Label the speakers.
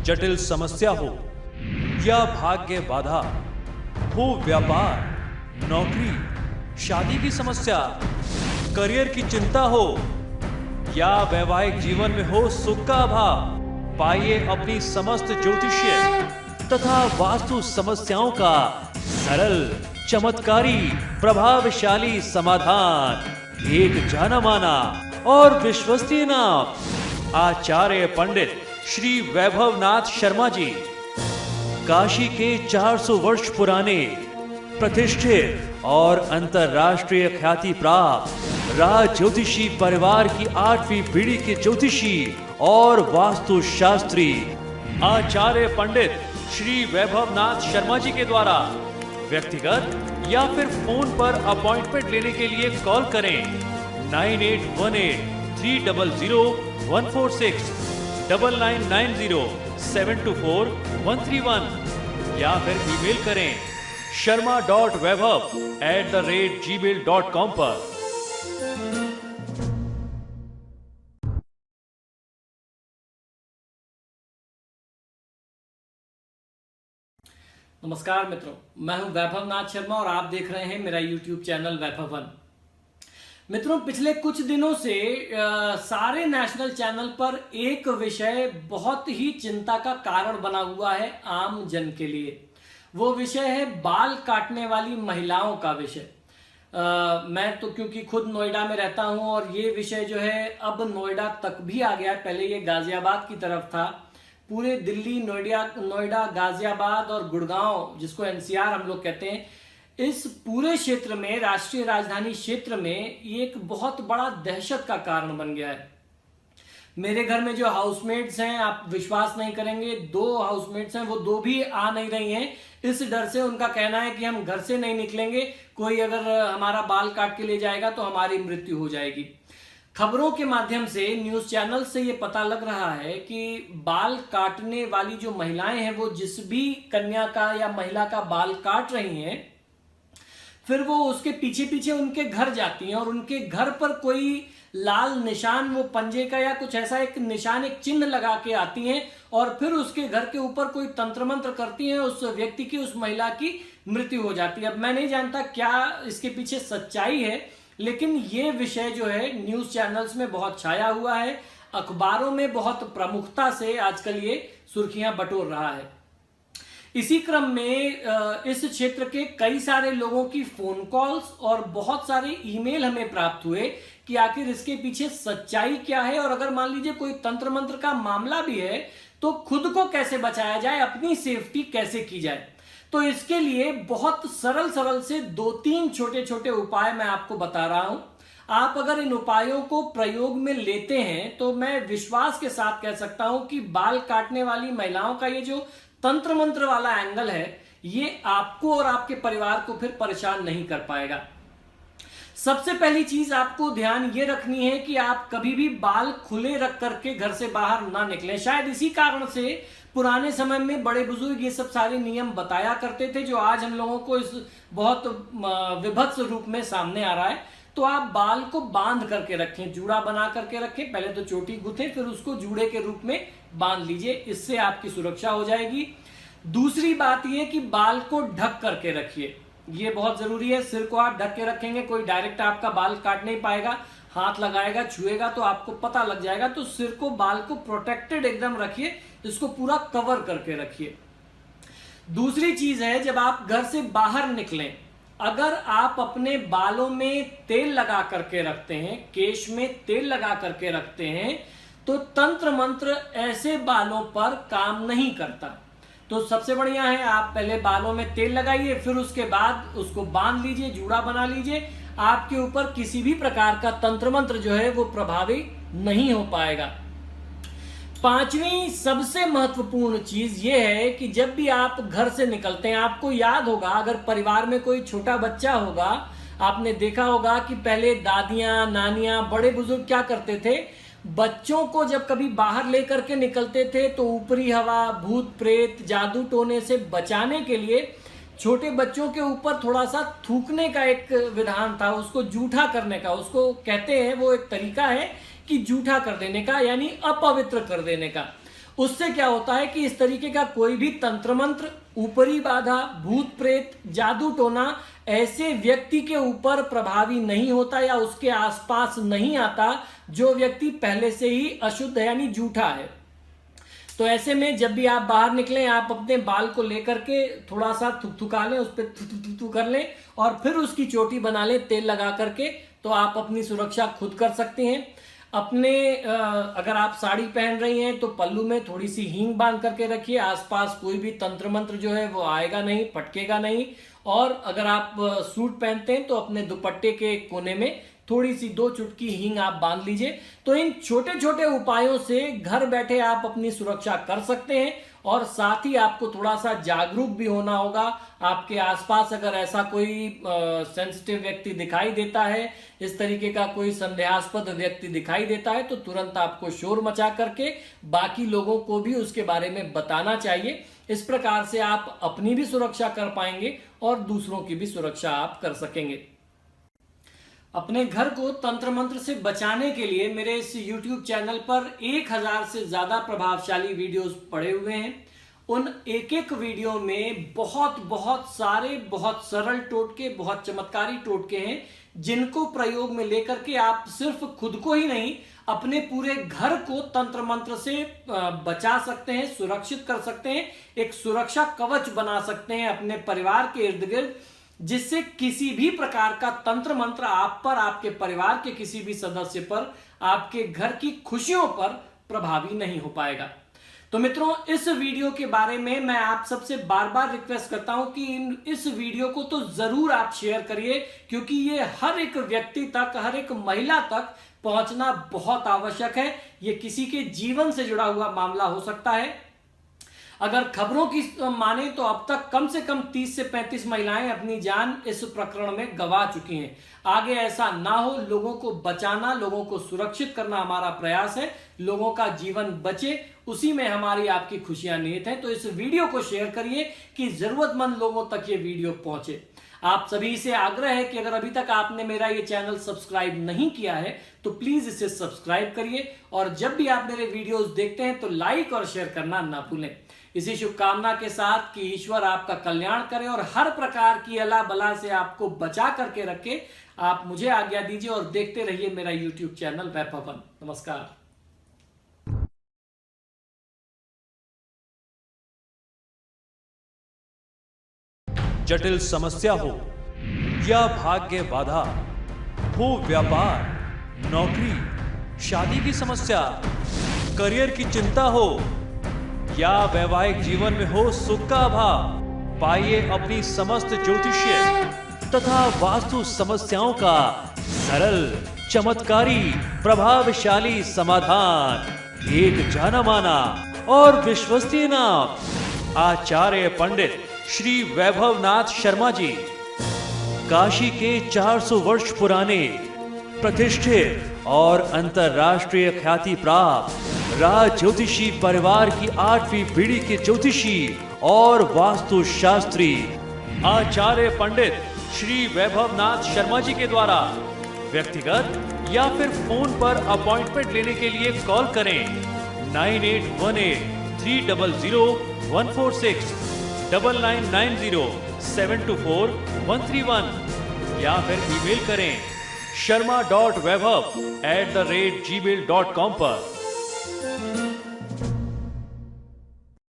Speaker 1: जटिल समस्या हो या भाग्य बाधा हो, व्यापार, नौकरी, शादी की समस्या, करियर की चिंता हो या वैवाहिक जीवन में हो सुख का अभाव, पाइए अपनी समस्त ज्योतिषीय तथा वास्तु समस्याओं का सरल, चमत्कारी, प्रभावशाली समाधान। एक जाना माना और विश्वसनीय नाम, आचार्य पंडित श्री वैभवनाथ शर्मा जी, काशी के 400 वर्ष पुराने प्रतिष्ठित और अंतरराष्ट्रीय ख्याति प्राप्त राज ज्योतिषी परिवार की 8वीं पीढ़ी के ज्योतिषी और वास्तु शास्त्री आचार्य पंडित श्री वैभवनाथ शर्मा जी के द्वारा व्यक्तिगत या फिर फोन पर अपॉइंटमेंट लेने के लिए कॉल करें 9818300146, 9990724131 या फिर ईमेल करें sharma.vaibhav@gmail.com पर।
Speaker 2: नमस्कार मित्रों, मैं हूं वैभवनाथ शर्मा और आप देख रहे हैं मेरा YouTube चैनल वैभवन। मित्रों, पिछले कुछ दिनों से सारे नेशनल चैनल पर एक विषय बहुत ही चिंता का कारण बना हुआ है आम जन के लिए। वो विषय है बाल काटने वाली महिलाओं का विषय। मैं तो क्योंकि खुद नोएडा में रहता हूं और ये विषय जो है अब नोएडा तक भी आ गया। पहले ये गाजियाबाद की तरफ था। पूरे दिल्ली, नोएडा, गाजियाबाद और गुड़गांव, जिसको एनसीआर हम लोग कहते हैं, इस पूरे क्षेत्र में, राष्ट्रीय राजधानी क्षेत्र में, ये एक बहुत बड़ा दहशत का कारण बन गया है। मेरे घर में जो हाउसमेट्स हैं, आप विश्वास नहीं करेंगे, 2 हाउसमेट्स हैं, वो 2 भी आ नहीं रही हैं इस डर से। उनका कहना है कि हम घर से नहीं निकलेंगे, कोई अगर हमारा बाल काट के ले जाएगा तो हमारी मृत्यु हो जाएगी। खबरों के माध्यम से, न्यूज चैनल से ये पता लग रहा है कि बाल काटने वाली जो महिलाएं हैं, वो जिस भी कन्या का या महिला का बाल काट रही हैं, फिर वो उसके पीछे पीछे उनके घर जाती हैं और उनके घर पर कोई लाल निशान, वो पंजे का या कुछ ऐसा एक निशान, एक चिन्ह लगा के आती हैं और फिर उसके घर के ऊपर कोई तंत्र मंत्र करती हैं, उस व्यक्ति की, उस महिला की मृत्यु हो जाती है। अब मैं नहीं जानता क्या इसके पीछे सच्चाई है, लेकिन ये विषय जो है न्यूज चैनल्स में बहुत छाया हुआ है, अखबारों में बहुत प्रमुखता से आजकल ये सुर्खियां बटोर रहा है। इसी क्रम में इस क्षेत्र के कई सारे लोगों की फोन कॉल्स और बहुत सारे ईमेल हमें प्राप्त हुए कि आखिर इसके पीछे सच्चाई क्या है, और अगर मान लीजिए कोई तंत्र मंत्र का मामला भी है तो खुद को कैसे बचाया जाए, अपनी सेफ्टी कैसे की जाए। तो इसके लिए बहुत सरल से 2-3 छोटे उपाय मैं आपको बता रहा हूं। आप अगर इन उपायों को प्रयोग में लेते हैं तो मैं विश्वास के साथ कह सकता हूं कि बाल काटने वाली महिलाओं का ये जो तंत्र मंत्र वाला एंगल है, ये आपको और आपके परिवार को फिर परेशान नहीं कर पाएगा। सबसे पहली चीज आपको ध्यान ये रखनी है कि आप कभी भी बाल खुले रख करके घर से बाहर ना निकलें। शायद इसी कारण से पुराने समय में बड़े बुजुर्ग ये सब सारे नियम बताया करते थे, जो आज हम लोगों को इस बहुत विभत्स रूप में सामने आ रहा है। तो आप बाल को बांध करके रखें, जूड़ा बना करके रखें। पहले तो चोटी गुथे, फिर उसको जूड़े के रूप में बांध लीजिए, इससे आपकी सुरक्षा हो जाएगी। दूसरी बात यह कि बाल को ढक करके रखिए, ये बहुत जरूरी है। सिर को आप ढक के रखेंगे, कोई डायरेक्ट आपका बाल काट नहीं पाएगा, हाथ लगाएगा, छुएगा तो आपको पता लग जाएगा। तो सिर को, बाल को प्रोटेक्टेड एकदम रखिए, इसको पूरा कवर करके रखिए। दूसरी चीज है, जब आप घर से बाहर निकलें, अगर आप अपने बालों में तेल लगा करके रखते हैं, केश में तेल लगा करके रखते हैं, तो तंत्र मंत्र ऐसे बालों पर काम नहीं करता। तो सबसे बढ़िया है, आप पहले बालों में तेल लगाइए, फिर उसके बाद उसको बांध लीजिए, जूड़ा बना लीजिए। आपके ऊपर किसी भी प्रकार का तंत्र मंत्र जो है वो प्रभावी नहीं हो पाएगा। 5वीं सबसे महत्वपूर्ण चीज ये है कि जब भी आप घर से निकलते हैं, आपको याद होगा, अगर परिवार में कोई छोटा बच्चा होगा, आपने देखा होगा कि पहले दादियां, नानियां, बड़े बुजुर्ग क्या करते थे, बच्चों को जब कभी बाहर लेकर के निकलते थे तो ऊपरी हवा, भूत प्रेत, जादू टोने से बचाने के लिए छोटे बच्चों के ऊपर थोड़ा सा थूकने का एक विधान था, उसको जूठा करने का, उसको कहते हैं, वो एक तरीका है कि जूठा कर देने का, यानी अपवित्र कर देने का। उससे क्या होता है कि इस तरीके का कोई भी तंत्र मंत्र, ऊपरी बाधा, भूत प्रेत, जादू टोना ऐसे व्यक्ति के ऊपर प्रभावी नहीं होता या उसके आसपास नहीं आता जो व्यक्ति पहले से ही अशुद्ध यानी झूठा है। तो ऐसे में जब भी आप बाहर निकलें, आप अपने बाल को लेकर के थोड़ा सा थुकथुका लें, उस पर थुथु कर लें और फिर उसकी चोटी बना लें तेल लगा करके, तो आप अपनी सुरक्षा खुद कर सकते हैं। अपने अगर आप साड़ी पहन रही हैं तो पल्लू में थोड़ी सी हींग बांध करके रखिए, आसपास कोई भी तंत्र मंत्र जो है वो आएगा नहीं, पटकेगा नहीं। और अगर आप सूट पहनते हैं तो अपने दुपट्टे के कोने में थोड़ी सी 2 चुटकी हींग आप बांध लीजिए। तो इन छोटे छोटे उपायों से घर बैठे आप अपनी सुरक्षा कर सकते हैं और साथ ही आपको थोड़ा सा जागरूक भी होना होगा। आपके आसपास अगर ऐसा कोई सेंसिटिव व्यक्ति दिखाई देता है, इस तरीके का कोई संदेहास्पद व्यक्ति दिखाई देता है, तो तुरंत आपको शोर मचा करके बाकी लोगों को भी उसके बारे में बताना चाहिए। इस प्रकार से आप अपनी भी सुरक्षा कर पाएंगे और दूसरों की भी सुरक्षा आप कर सकेंगे। अपने घर को तंत्र मंत्र से बचाने के लिए मेरे इस YouTube चैनल पर 1000 से ज्यादा प्रभावशाली वीडियोस पड़े हुए हैं। उन एक एक वीडियो में बहुत सारे बहुत सरल टोटके, बहुत चमत्कारी टोटके हैं जिनको प्रयोग में लेकर के आप सिर्फ खुद को ही नहीं, अपने पूरे घर को तंत्र मंत्र से बचा सकते हैं, सुरक्षित कर सकते हैं, एक सुरक्षा कवच बना सकते हैं अपने परिवार के इर्द गिर्द, जिससे किसी भी प्रकार का तंत्र मंत्र आप पर, आपके परिवार के किसी भी सदस्य पर, आपके घर की खुशियों पर प्रभावी नहीं हो पाएगा। तो मित्रों, इस वीडियो के बारे में मैं आप सबसे बार बार रिक्वेस्ट करता हूं कि इस वीडियो को तो जरूर आप शेयर करिए, क्योंकि ये हर एक व्यक्ति तक, हर एक महिला तक पहुंचना बहुत आवश्यक है। ये किसी के जीवन से जुड़ा हुआ मामला हो सकता है। अगर खबरों की माने तो अब तक कम से कम 30 से 35 महिलाएं अपनी जान इस प्रकरण में गंवा चुकी हैं। आगे ऐसा ना हो, लोगों को बचाना, लोगों को सुरक्षित करना हमारा प्रयास है। लोगों का जीवन बचे, उसी में हमारी आपकी खुशियां निहित हैं। तो इस वीडियो को शेयर करिए कि जरूरतमंद लोगों तक ये वीडियो पहुंचे। आप सभी से आग्रह है कि अगर अभी तक आपने मेरा ये चैनल सब्सक्राइब नहीं किया है तो प्लीज इसे सब्सक्राइब करिए और जब भी आप मेरे वीडियोस देखते हैं तो लाइक और शेयर करना ना भूलें। इसी शुभकामना के साथ कि ईश्वर आपका कल्याण करे और हर प्रकार की अला बला से आपको बचा करके रखे, आप मुझे आज्ञा दीजिए और देखते रहिए मेरा YouTube चैनल वैभवन। नमस्कार।
Speaker 1: जटिल समस्या हो या भाग्य बाधा हो, व्यापार, नौकरी, शादी की समस्या, करियर की चिंता हो या वैवाहिक जीवन में हो सुख का अभाव, पाइए अपनी समस्त ज्योतिषीय तथा वास्तु समस्याओं का सरल, चमत्कारी, प्रभावशाली समाधान। एक जाना माना और विश्वसनीय नाम, आचार्य पंडित श्री वैभवनाथ शर्मा जी, काशी के 400 वर्ष पुराने प्रतिष्ठित और अंतरराष्ट्रीय ख्याति प्राप्त राज ज्योतिषी परिवार की 8वीं पीढ़ी के ज्योतिषी और वास्तु शास्त्री आचार्य पंडित श्री वैभवनाथ शर्मा जी के द्वारा व्यक्तिगत या फिर फोन पर अपॉइंटमेंट लेने के लिए कॉल करें 9818300146, 9990724131 या फिर ईमेल करें sharma.vaibhav@gmail.com पर।